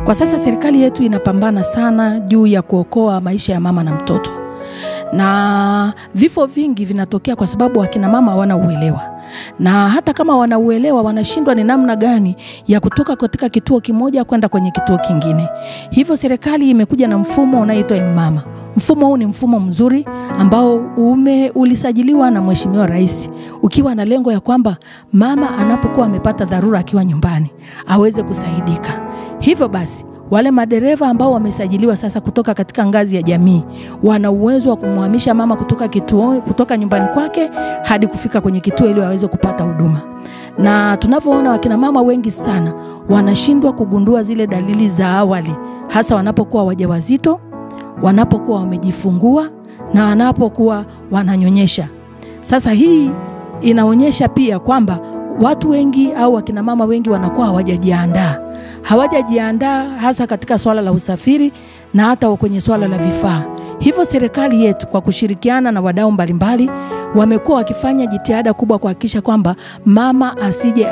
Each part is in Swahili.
Kwa sasa serikali yetu inapambana sana juu ya kuokoa maisha ya mama na mtoto. Na vifo vingi vinatokea kwa sababu wakina mama hawana uelewa. Na hata kama wanauelewa, wanashindwa ni namna gani ya kutoka katika kituo kimoja kwenda kwenye kituo kingine. Hivyo serikali imekuja na mfumo unaoitwa M-Mama. Mfumo huu ni mfumo mzuri ambao ulisajiliwa na Mheshimiwa Rais, ukiwa na lengo ya kwamba mama anapokuwa amepata dharura akiwa nyumbani aweze kusaidika. Hivyo basi wale madereva ambao wamesajiliwa sasa kutoka katika ngazi ya jamii wana uwezo wa kumhamisha mama kutoka nyumbani kwake hadi kufika kwenye kituo ili waweze kupata huduma. Na tunavyoona wakina mama wengi sana wanashindwa kugundua zile dalili za awali, hasa wanapokuwa wajawazito, wanapokuwa wamejifungua na wanapokuwa wananyonyesha. Sasa hii inaonyesha pia kwamba watu wengi au wakina mama wengi wanakuwa hawajajiandaa hasa katika swala la usafiri na hata kwenye swala la vifaa. Hivyo serikali yetu kwa kushirikiana na wadau mbalimbali wamekuwa wakifanya jitihada kubwa kuhakikisha kwamba mama asije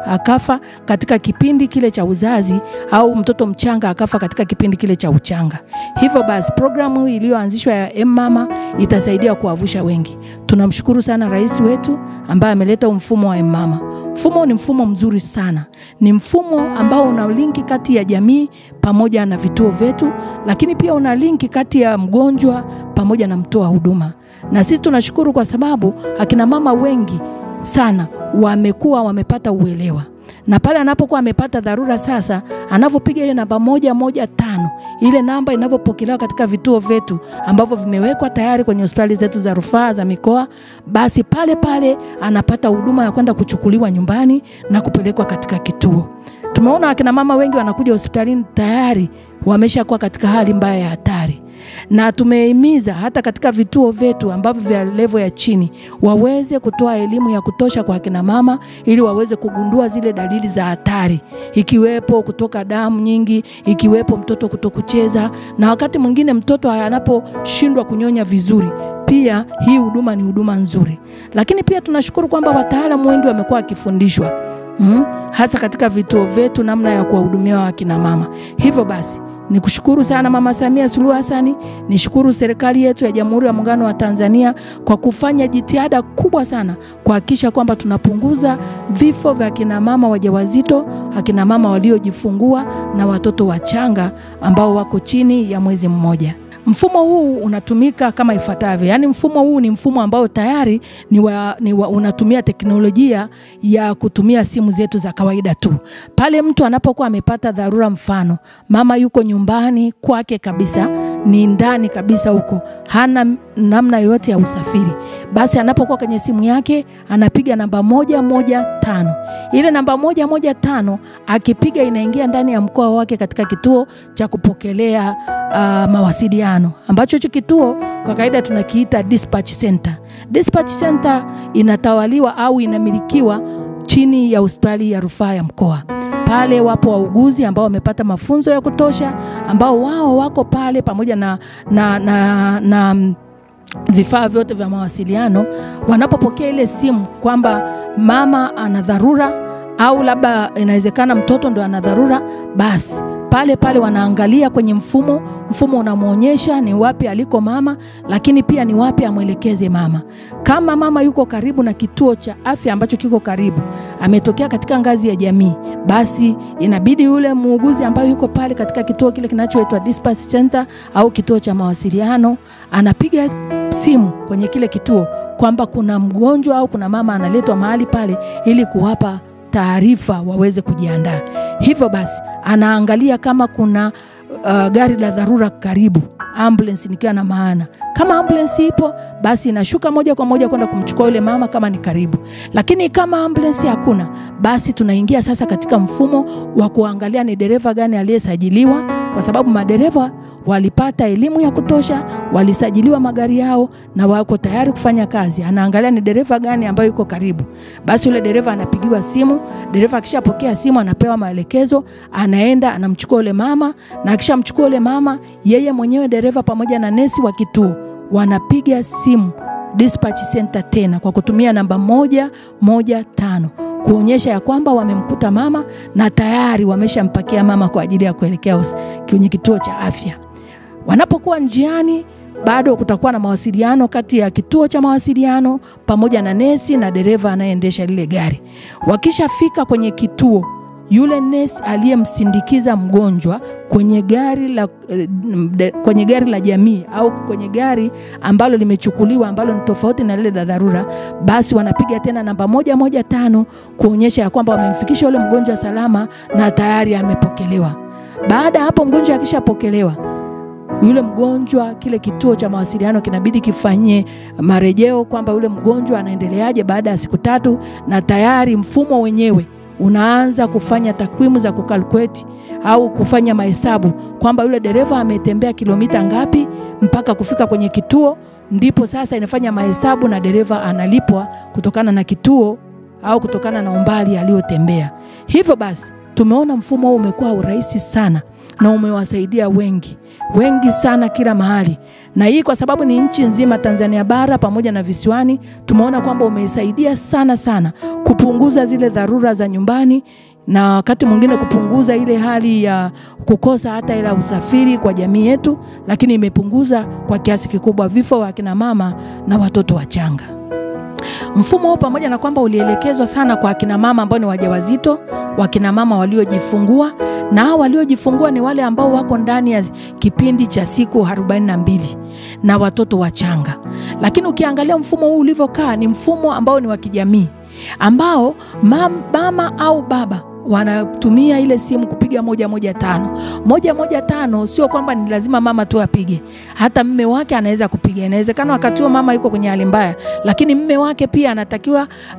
akafa katika kipindi kile cha uzazi, au mtoto mchanga akafa katika kipindi kile cha uchanga. Hivyo basi programu iliyoanzishwa ya M-Mama itasaidia kuwavusha wengi. Tunamshukuru sana rais wetu ambaye ameleta mfumo wa M-Mama. Mfumo ni mfumo mzuri sana. Ni mfumo ambao una linki kati ya jamii pamoja na vituo vyetu, lakini pia una linki kati ya mgonjwa pamoja na mtoa huduma. Na sisi tunashukuru kwa sababu akina mama wengi sana wamepata uelewa. Na pale anapokuwa amepata dharura sasa, anapopiga hiyo namba 115, ile namba inapopokelewa katika vituo vyetu ambavyo vimewekwa tayari kwenye hospitali zetu za rufaa za mikoa, basi pale anapata huduma ya kwenda kuchukuliwa nyumbani na kupelekwa katika kituo. Tumeona akina mama wengi wanakuja hospitalini tayari wameshakuwa katika hali mbaya ya hatari. Na tumehimiza hata katika vituo vyetu ambavyo vya level ya chini waweze kutoa elimu ya kutosha kwa akina mama ili waweze kugundua zile dalili za hatari, ikiwepo kutoka damu nyingi, ikiwepo mtoto kutokucheza, na wakati mwingine mtoto anaposhindwa kunyonya vizuri. Pia hii huduma ni huduma nzuri. Lakini pia tunashukuru kwamba wataalamu wengi wamekuwa wakifundishwa hasa katika vituo vyetu namna ya kuwahudumia wakina mama. Hivyo basi nikushukuru sana Mama Samia Suluhu Hassan, nishukuru serikali yetu ya Jamhuri ya Muungano wa Tanzania kwa kufanya jitihada kubwa sana kuhakikisha kwamba tunapunguza vifo vya kina mama wajawazito, akina mama waliojifungua na watoto wachanga ambao wako chini ya mwezi mmoja. Mfumo huu unatumika kama ifuatavyo. Yaani mfumo huu ni mfumo ambao tayari unatumia teknolojia ya kutumia simu zetu za kawaida tu. Pale mtu anapokuwa amepata dharura, mfano mama yuko nyumbani kwake kabisa, ni ndani kabisa huko, hana namna yoyote ya usafiri, basi anapokuwa kwenye simu yake anapiga namba 115. Ile namba 115 akipiga inaingia ndani ya mkoa wake katika kituo cha kupokelea mawasiliano, ambacho hicho kituo kwa kawaida tunakiita dispatch center. Dispatch center inatawaliwa au inamilikiwa chini ya hospitali ya rufaa ya mkoa. Pale wapo wauguzi ambao wamepata mafunzo ya kutosha, ambao wao wako pale pamoja na vifaa vyote vya mawasiliano. Wanapopokea ile simu kwamba mama ana dharura au labda inawezekana mtoto ndo ana dharura, basi pale wanaangalia kwenye mfumo unamuonyesha ni wapi aliko mama, lakini pia ni wapi amwelekeze mama. Kama mama yuko karibu na kituo cha afya ambacho kiko karibu, ametokea katika ngazi ya jamii, basi inabidi yule muuguzi ambaye yuko pale katika kituo kile kinachoitwa dispatch center au kituo cha mawasiliano, anapiga simu kwenye kile kituo kwamba kuna mgonjwa au kuna mama analetwa mahali pale, ili kuwapa taarifa waweze kujiandaa. Hivyo basi anaangalia kama kuna gari la dharura karibu, ambulance nikiwa na maana. Kama ambulance ipo, basi inashuka moja kwa moja kwenda kumchukua yule mama kama ni karibu. Lakini kama ambulance hakuna, basi tunaingia sasa katika mfumo wa kuangalia ni dereva gani aliyesajiliwa, kwa sababu madereva walipata elimu ya kutosha, walisajiliwa magari yao na wako tayari kufanya kazi. Anaangalia ni dereva gani ambaye yuko karibu. Basi yule dereva anapigiwa simu, dereva akishapokea simu anapewa maelekezo, anaenda anamchukua yule mama, na akishamchukua yule mama, yeye mwenyewe dereva pamoja na nesi wa kituo wanapiga simu dispatch center tena kwa kutumia namba 115 kuonyesha ya kwamba wamemkuta mama na tayari wameshampakia mama kwa ajili ya kuelekea kwenye kituo cha afya. Wanapokuwa njiani, bado kutakuwa na mawasiliano kati ya kituo cha mawasiliano pamoja na nesi na dereva anayeendesha lile gari. Wakishafika kwenye kituo, yule nesi aliyemsindikiza mgonjwa kwenye gari la jamii au kwenye gari ambalo limechukuliwa ambalo ni tofauti na lile la dharura, basi wanapiga tena namba 115 kuonyesha ya kwamba wamemfikisha yule mgonjwa salama na tayari amepokelewa. Baada hapo mgonjwa akishapokelewa, yule mgonjwa, kile kituo cha mawasiliano kinabidi kifanyie marejeo kwamba yule mgonjwa anaendeleaje baada ya siku 3, na tayari mfumo wenyewe unaanza kufanya takwimu za kukalkulate au kufanya mahesabu kwamba yule dereva ametembea kilomita ngapi mpaka kufika kwenye kituo. Ndipo sasa inafanya mahesabu na dereva analipwa kutokana na kituo au kutokana na umbali aliyotembea. Hivyo basi tumeona mfumo huu umekuwa urahisi sana na umewasaidia wengi sana kila mahali. Na hii kwa sababu ni nchi nzima, Tanzania bara pamoja na visiwani, tumeona kwamba umesaidia sana kupunguza zile dharura za nyumbani, na wakati mwingine kupunguza ile hali ya kukosa hata ila usafiri kwa jamii yetu, lakini imepunguza kwa kiasi kikubwa vifo wa kina mama na watoto wachanga. Mfumo huu pamoja na kwamba ulielekezwa sana kwa akina mama ambao ni wajawazito, wakina mama waliojifungua, na hao waliojifungua ni wale ambao wako ndani ya kipindi cha siku 42 na watoto wachanga. Lakini ukiangalia mfumo huu ulivyokaa, ni mfumo ambao ni wa kijamii, ambao mama au baba wanatumia ile simu kupiga 115. 115 sio kwamba ni lazima mama tu apige, hata mume wake anaweza kupiga. Inawezekana wakati huo mama yuko kwenye hali mbaya, lakini mume wake pia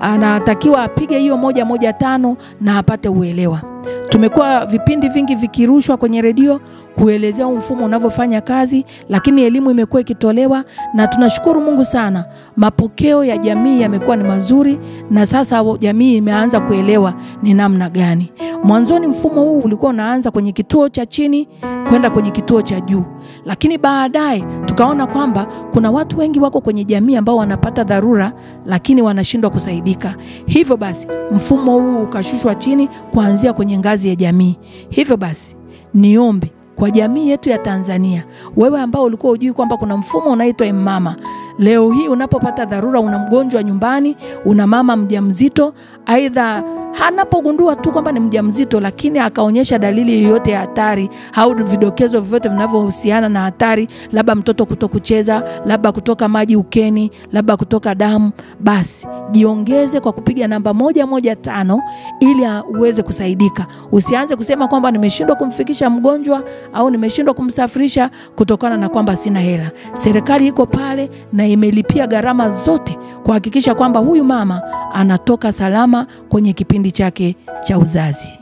anatakiwa apige hiyo 115 na apate uelewa. Tumekuwa vipindi vingi vikirushwa kwenye redio kuelezea mfumo unavyofanya kazi, lakini elimu imekuwa ikitolewa, na tunashukuru Mungu sana. Mapokeo ya jamii yamekuwa ni mazuri, na sasa jamii imeanza kuelewa ni namna gani. Mwanzoni mfumo huu ulikuwa unaanza kwenye kituo cha chini kwenda kwenye kituo cha juu, lakini baadaye tukaona kwamba kuna watu wengi wako kwenye jamii ambao wanapata dharura lakini wanashindwa kusaidika. Hivyo basi mfumo huu ukashushwa chini kuanzia kwenye ngazi ya jamii. Hivyo basi niombe kwa jamii yetu ya Tanzania, wewe ambao ulikuwa hujui kwamba kuna mfumo unaitwa mama, leo hii unapopata dharura, una mgonjwa nyumbani, una mama mjamzito, aidha hanapogundua tu kwamba ni mjamzito lakini akaonyesha dalili yoyote ya hatari au vidokezo vyovyote vinavyohusiana na hatari, labda mtoto kutokucheza, labda kutoka maji ukeni, labda kutoka damu, basi jiongeze kwa kupiga namba 115 ili uweze kusaidika. Usianze kusema kwamba nimeshindwa kumfikisha mgonjwa au nimeshindwa kumsafirisha kutokana na kwamba sina hela. Serikali iko pale na imelipia gharama zote kuhakikisha kwamba huyu mama anatoka salama kwenye kipindi chake cha uzazi.